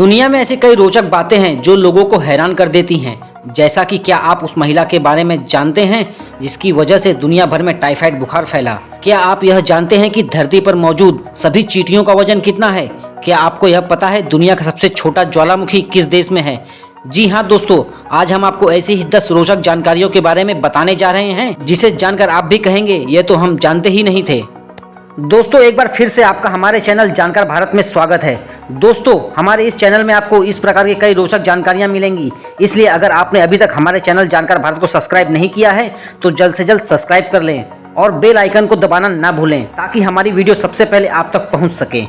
दुनिया में ऐसी कई रोचक बातें हैं जो लोगों को हैरान कर देती हैं। जैसा कि क्या आप उस महिला के बारे में जानते हैं जिसकी वजह से दुनिया भर में टाइफाइड बुखार फैला? क्या आप यह जानते हैं कि धरती पर मौजूद सभी चींटियों का वजन कितना है? क्या आपको यह पता है दुनिया का सबसे छोटा ज्वालामुखी किस देश में है? जी हाँ दोस्तों, आज हम आपको ऐसी ही 10 रोचक जानकारियों के बारे में बताने जा रहे हैं जिसे जानकर आप भी कहेंगे ये तो हम जानते ही नहीं थे। दोस्तों, एक बार फिर से आपका हमारे चैनल जानकार भारत में स्वागत है। दोस्तों, हमारे इस चैनल में आपको इस प्रकार की कई रोचक जानकारियां मिलेंगी, इसलिए अगर आपने अभी तक हमारे चैनल जानकार भारत को सब्सक्राइब नहीं किया है तो जल्द से जल्द सब्सक्राइब कर लें और बेल आइकन को दबाना ना भूलें ताकि हमारी वीडियो सबसे पहले आप तक पहुँच सके।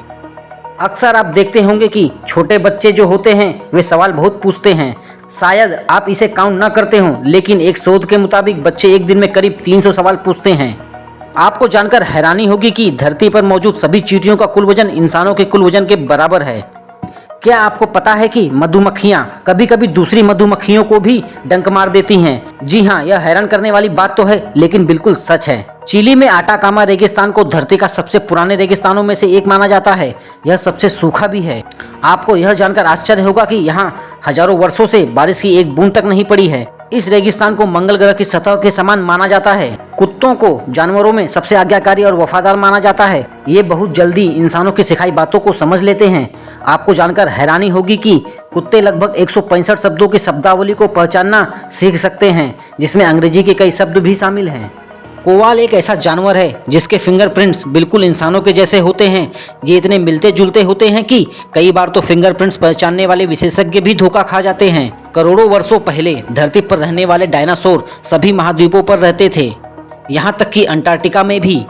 अक्सर आप देखते होंगे कि छोटे बच्चे जो होते हैं वे सवाल बहुत पूछते हैं। शायद आप इसे काउंट ना करते हों, लेकिन एक शोध के मुताबिक बच्चे एक दिन में करीब 300 सवाल पूछते हैं। आपको जानकर हैरानी होगी कि धरती पर मौजूद सभी चींटियों का कुल वजन इंसानों के कुल वजन के बराबर है। क्या आपको पता है कि मधुमक्खियां कभी कभी दूसरी मधुमक्खियों को भी डंक मार देती हैं? जी हाँ, यह हैरान करने वाली बात तो है, लेकिन बिल्कुल सच है। चिली में आटाकामा रेगिस्तान को धरती का सबसे पुराने रेगिस्तानों में से एक माना जाता है। यह सबसे सूखा भी है। आपको यह जानकर आश्चर्य होगा कि यहाँ हजारों वर्षों से बारिश की एक बूंद तक नहीं पड़ी है। इस रेगिस्तान को मंगल ग्रह की सतह के समान माना जाता है। कुत्तों को जानवरों में सबसे आज्ञाकारी और वफादार माना जाता है। ये बहुत जल्दी इंसानों की सिखाई बातों को समझ लेते हैं। आपको जानकर हैरानी होगी कि कुत्ते लगभग 165 शब्दों की शब्दावली को पहचानना सीख सकते हैं, जिसमें अंग्रेजी के कई शब्द भी शामिल हैं। कोवाल एक ऐसा जानवर है जिसके फिंगरप्रिंट्स बिल्कुल इंसानों के जैसे होते हैं। ये इतने मिलते जुलते होते हैं कि कई बार तो फिंगरप्रिंट्स पहचानने वाले विशेषज्ञ भी धोखा खा जाते हैं। करोड़ों वर्षों पहले धरती पर रहने वाले डायनासोर सभी महाद्वीपों पर रहते थे, यहाँ तक कि अंटार्कटिका में भी।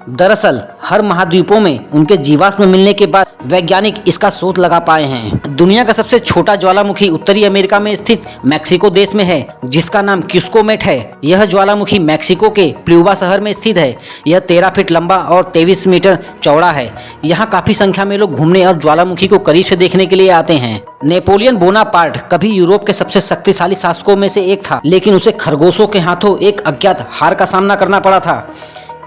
दरअसल हर महाद्वीपों में उनके जीवाश्म मिलने के बाद वैज्ञानिक इसका शोध लगा पाए हैं। दुनिया का सबसे छोटा ज्वालामुखी उत्तरी अमेरिका में स्थित मैक्सिको देश में है, जिसका नाम क्यूस्कोमेट है। यह ज्वालामुखी मैक्सिको के प्यूबा शहर में स्थित है। यह 13 फीट लंबा और 23 मीटर चौड़ा है। यहाँ काफी संख्या में लोग घूमने और ज्वालामुखी को करीब से देखने के लिए आते हैं। नेपोलियन बोनापार्ट कभी यूरोप के सबसे शक्तिशाली शासकों में से एक था, लेकिन उसे खरगोशों के हाथों एक अज्ञात हार का सामना करना पड़ा था।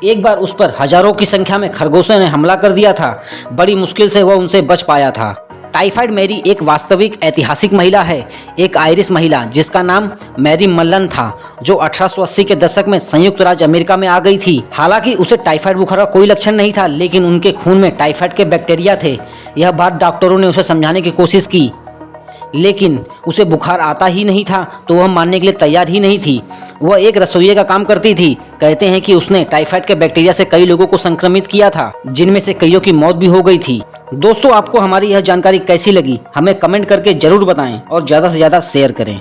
एक बार उस पर हजारों की संख्या में खरगोशों ने हमला कर दिया था। बड़ी मुश्किल से वह उनसे बच पाया था। टाइफाइड मैरी एक वास्तविक ऐतिहासिक महिला है, एक आयरिश महिला जिसका नाम मैरी मल्लन था, जो 1880 के दशक में संयुक्त राज्य अमेरिका में आ गई थी। हालांकि उसे टाइफाइड बुखार का कोई लक्षण नहीं था, लेकिन उनके खून में टाइफाइड के बैक्टीरिया थे। यह बात डॉक्टरों ने उसे समझाने की कोशिश की, लेकिन उसे बुखार आता ही नहीं था, तो वह मानने के लिए तैयार ही नहीं थी। वह एक रसोइये का काम करती थी। कहते हैं कि उसने टाइफाइड के बैक्टीरिया से कई लोगों को संक्रमित किया था, जिनमें से कईयों की मौत भी हो गई थी। दोस्तों, आपको हमारी यह जानकारी कैसी लगी हमें कमेंट करके जरूर बताएं और ज़्यादा से ज़्यादा शेयर करें।